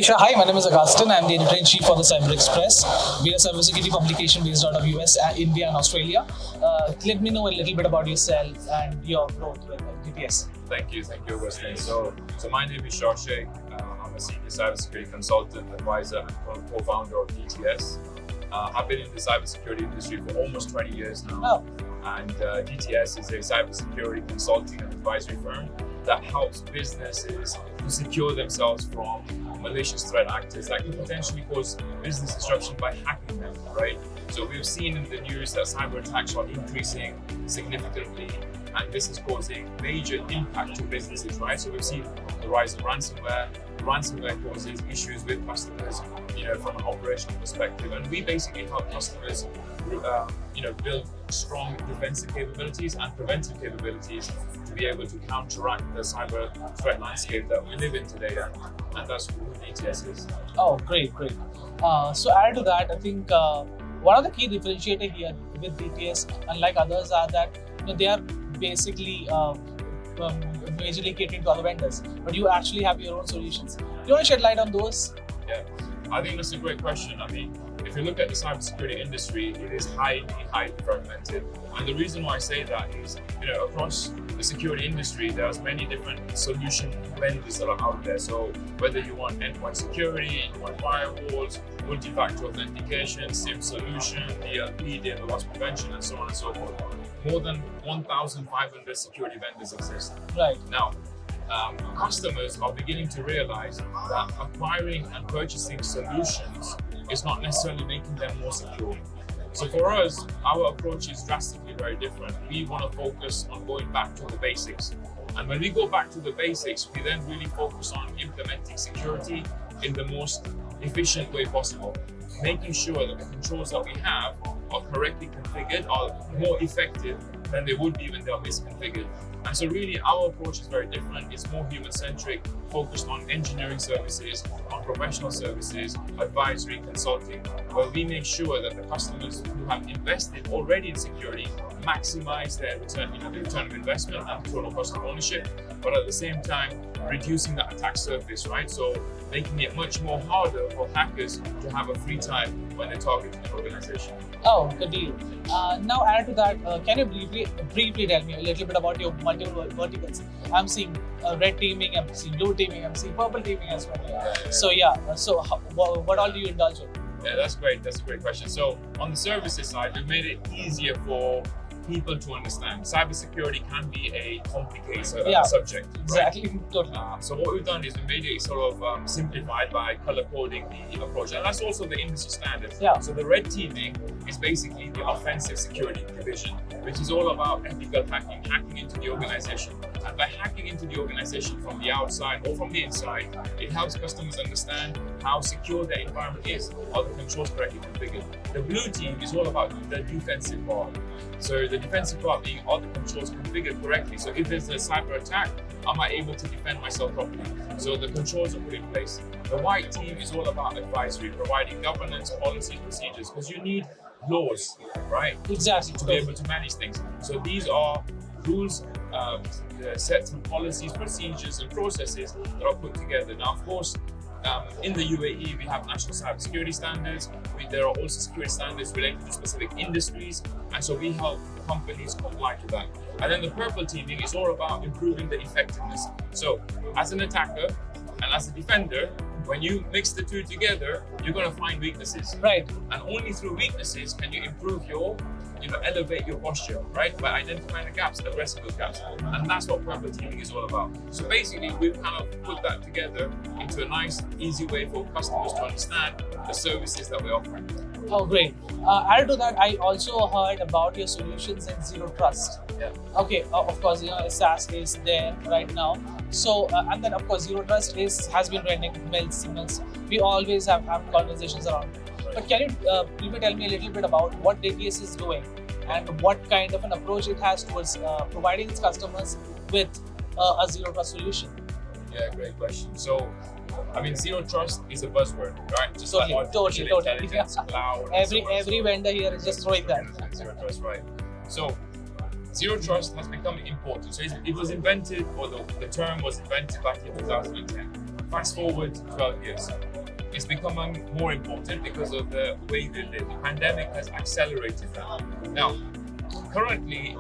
Shah, hi, my name is Augustin. I'm the editor-in-chief for the Cyber Express. We are a cybersecurity publication based out of US, India and Australia. Let me know a little bit about yourself and your growth with DTS. Thank you, Augustin. So my name is Shah Sheikh. I'm a senior cybersecurity consultant, advisor, and co-founder of DTS. I've been in the cybersecurity industry for almost 20 years now. Oh. And DTS is a cybersecurity consulting and advisory firm that helps businesses to secure themselves from malicious threat actors that can potentially cause business disruption by hacking them, right? So we've seen in the news that cyber attacks are increasing significantly, and this is causing major impact to businesses, right? So we've seen the rise of ransomware. Ransomware causes issues with customers, from an operational perspective, and we basically help customers, build strong defensive capabilities and preventive capabilities to be able to counteract the cyber threat landscape that we live in today, and that's who DTS is. Oh, great. So added to that, I think one of the key differentiator here with DTS, unlike others, are that they are basically majorly catering to other vendors, but you actually have your own solutions. Do you want to shed light on those? Yeah, I think that's a great question. I mean, if you look at the cybersecurity industry, it is highly fragmented. And the reason why I say that is, across the security industry, there's many different solution vendors that are out there. So whether you want endpoint security, you want firewalls, multi-factor authentication, SIM solution, DLP, data loss prevention, and so on and so forth. More than 1,500 security vendors exist. Right. Now, customers are beginning to realize that acquiring and purchasing solutions is not necessarily making them more secure. So for us, our approach is drastically very different. We want to focus on going back to the basics. And when we go back to the basics, we then really focus on implementing security in the most efficient way possible, making sure that the controls that we have are correctly configured, are more effective than they would be when they are misconfigured. And so really our approach is very different. It's more human-centric, focused on engineering services, on professional services, advisory, consulting, where we make sure that the customers who have invested already in security maximize their return, the return of investment and total cost of ownership, but at the same time, reducing that attack surface, right? So making it much more harder for hackers to have a free time when they're targeting an organization. Oh, good deal. Now add to that, can you briefly tell me a little bit about your multiple verticals? I'm seeing red teaming, I'm seeing blue teaming, I'm seeing purple teaming as well. Yeah. So what all do you indulge in? Yeah, that's great. That's a great question. So on the services side, we've made it easier for people to understand. Cybersecurity can be a complicated subject. Exactly. Right? Totally. So what we've done is we made it sort of simplified by color coding the approach, and that's also the industry standard. Yeah. So the red teaming is basically the offensive security division, which is all about ethical hacking into the organization. And by hacking into the organization from the outside or from the inside, it helps customers understand how secure their environment is, are the controls correctly configured. The blue team is all about the defensive part. So the defensive part being, are the controls configured correctly? So if there's a cyber attack, am I able to defend myself properly? So the controls are put in place. The white team is all about advisory, providing governance, policies, procedures, because you need laws, right? Exactly. To be able to manage things. So these are rules, sets of policies, procedures, and processes that are put together. Now, of course, in the UAE, we have national cybersecurity standards. There are also security standards related to specific industries, and so we help companies comply to that. And then the purple teaming is all about improving the effectiveness. So, as an attacker and as a defender, when you mix the two together, you're going to find weaknesses. Right. And only through weaknesses can you improve your, elevate your posture, right? By identifying the gaps, addressing those gaps. And that's what purple teaming is all about. So basically, we've kind of put that together into a nice, easy way for customers to understand the services that we're offering. Oh, great. Added to that, I also heard about your solutions in Zero Trust. Yeah. Okay, of course, SaaS is there right now. So, and then of course, Zero Trust has been running since we always have conversations around. But can you please tell me a little bit about what DTS is doing and what kind of an approach it has towards providing its customers with a Zero Trust solution? Yeah, great question. So, I mean, Zero Trust is a buzzword, right? Just totally, like artificial intelligence, cloud. Every vendor here is just throwing that. Zero Trust, right? So, Zero Trust has become important. So it was invented, or the term was invented back in 2010. fast forward 12 years. It's becoming more important because of the way the pandemic has accelerated that. Now, currently,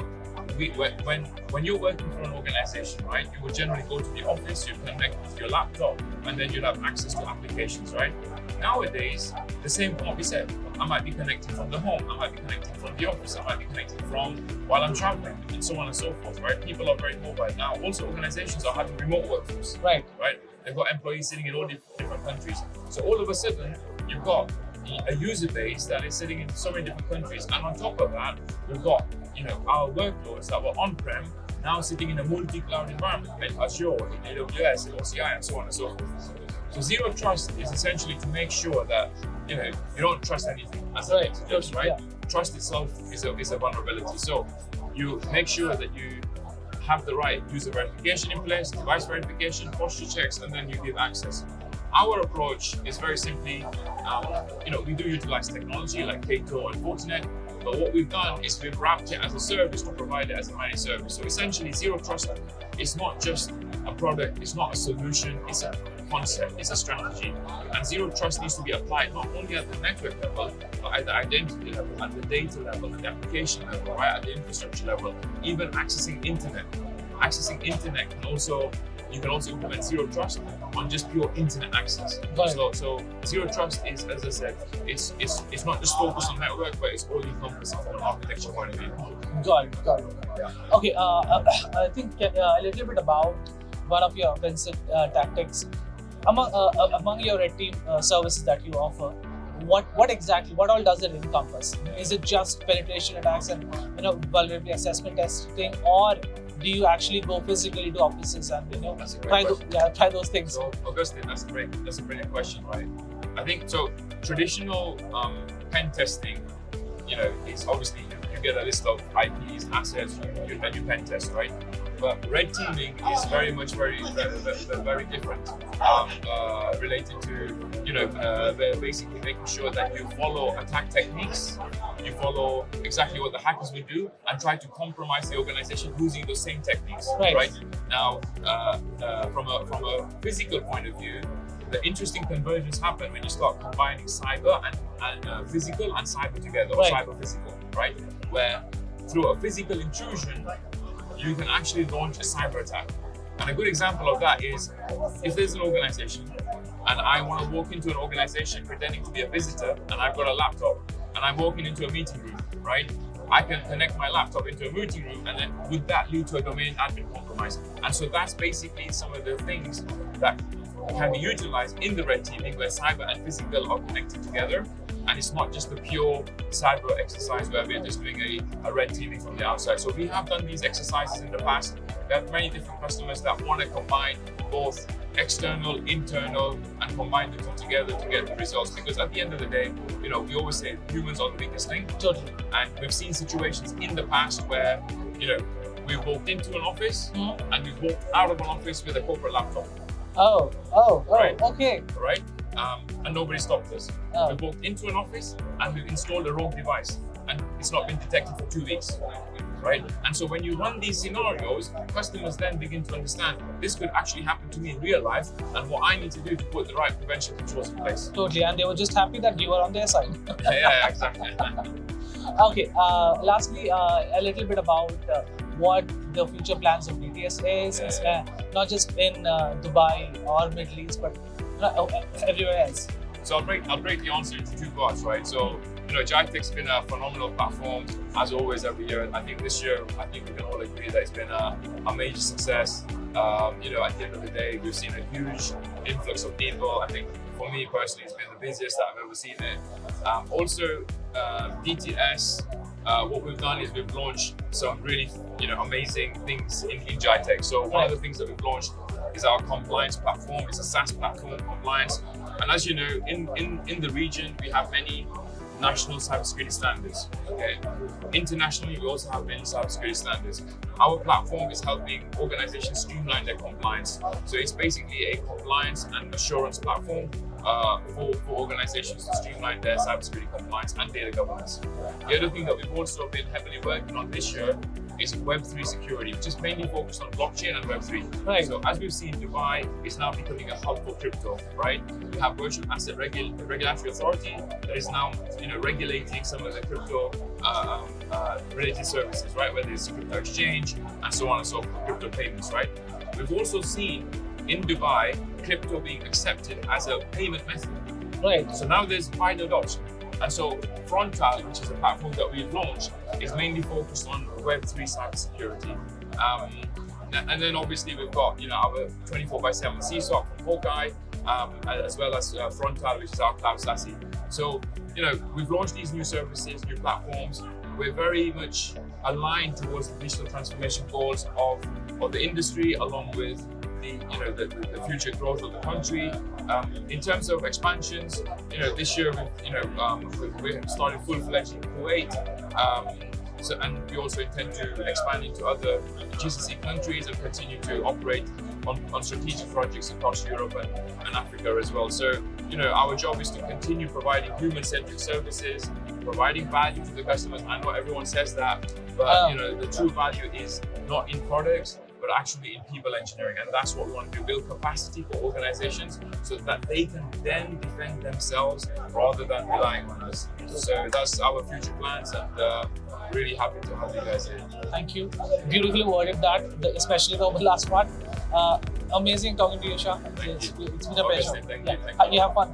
when you're working for an organization, right, you will generally go to the office, you connect with your laptop, and then you'll have access to applications, right? Nowadays, the same can't be said. I might be connecting from the home, I might be connecting from the office, I might be connecting from while I'm traveling, and so on and so forth, right? People are very mobile. Now, also organizations are having remote workforce, Right. right? They've got employees sitting in all different countries. So all of a sudden, you've got a user base that is sitting in so many different countries. And on top of that, we've got, our workloads that were on-prem now sitting in a multi-cloud environment, in Azure, in AWS, in OCI, and so on and so forth. So zero trust is essentially to make sure that, you don't trust anything as a message, right? Yeah. Trust itself is a vulnerability. So you make sure that you have the right user verification in place, device verification, posture checks, and then you give access. Our approach is very simply, we do utilize technology like Kato and Fortinet, but what we've done is we've wrapped it as a service to provide it as a managed service. So essentially, zero trust is not just a product, it's not a solution, it's a concept, it's a strategy. And zero trust needs to be applied not only at the network level, but at the identity level, at the data level, at the application level, right, at the infrastructure level, even accessing internet. Accessing internet you can also implement zero trust on just pure internet access. So zero trust is, as I said, it's not just focused on network, but it's all encompassing from an architecture point of view. Got it. Yeah. Okay, I think a little bit about one of your offensive tactics. Among your red team services that you offer, what all does it encompass? Is it just penetration attacks and vulnerability assessment testing, or do you actually go physically to offices and try those things? So Augustin, that's a brilliant question, right? I think so. Traditional pen testing, is obviously you get a list of IPs, assets, you pen test, right? But red teaming is very different, related to basically making sure that you follow attack techniques, you follow exactly what the hackers would do, and try to compromise the organization using those same techniques. Right. Now, from a physical point of view, the interesting convergence happen when you start combining cyber and physical and cyber together, or cyber physical, right? Where through a physical intrusion, you can actually launch a cyber attack. And a good example of that is if there's an organization and I want to walk into an organization pretending to be a visitor and I've got a laptop and I'm walking into a meeting room, right? I can connect my laptop into a meeting room, and then would that lead to a domain admin compromise? And so that's basically some of the things that can be utilized in the red teaming where cyber and physical are connected together. And it's not just the pure cyber exercise where we're just doing a red teaming from the outside. So we have done these exercises in the past. We have many different customers that want to combine both external, internal, and combine the two together to get the results. Because at the end of the day, we always say humans are the weakest link. Totally. And we've seen situations in the past where, we've walked into an office and we've walked out of an office with a corporate laptop. Right. Okay. Right? And nobody stopped us. We walked into an office and we've installed a rogue device, and it's not been detected for 2 weeks, right? And so when you run these scenarios, customers then begin to understand this could actually happen to me in real life, and what I need to do to put the right prevention controls in place. Totally, and they were just happy that you were on their side. Yeah, exactly. Okay, lastly, a little bit about what the future plans of DTS is, not just in Dubai or Middle East, but everywhere else. So I'll break the answer into two parts, right? So, Gitex has been a phenomenal platform, as always, every year. I think this year, we can all agree that it's been a major success. At the end of the day, we've seen a huge influx of people. I think for me personally, it's been the busiest that I've ever seen it. Also, DTS, what we've done is we've launched some really, amazing things in Gitex. So one of the things that we've launched is our compliance platform. It's a SaaS platform, compliance. And as you know, in the region, we have many national cybersecurity standards. Okay, internationally, we also have many cybersecurity standards. Our platform is helping organizations streamline their compliance. So it's basically a compliance and assurance platform for organizations to streamline their cybersecurity compliance and data governance. The other thing that we've also been heavily working on this year is Web3 security, which is mainly focused on blockchain and Web3. Right. So as we've seen, Dubai is now becoming a hub for crypto, right? We have virtual asset regulatory authority that is now, regulating some of the crypto related services, right? Whether it's crypto exchange and so on and so forth, crypto payments, right? We've also seen in Dubai crypto being accepted as a payment method. Right. So now there's wide adoption. And so Frontal, which is a platform that we've launched, is mainly focused on Web3 cybersecurity. And then obviously we've got our 24/7 CSOC from Hawkeye, as well as Frontal, which is our cloud SASE. So we've launched these new services, new platforms. We're very much aligned towards the digital transformation goals of the industry, along with the future growth of the country. In terms of expansions, this year we started full-fledged in Kuwait. And we also intend to expand into other GCC countries and continue to operate on strategic projects across Europe and Africa as well. So, our job is to continue providing human-centric services, providing value to the customers. I know everyone says that, but the true value is not in products, but actually in people engineering. And that's what we want to do, build capacity for organizations so that they can then defend themselves rather than relying on us. So that's our future plans, and really happy to have you guys here. Thank you. Beautifully worded that, especially the last part. Amazing talking to you, Shah. It's been a pleasure. Thank you. You have fun.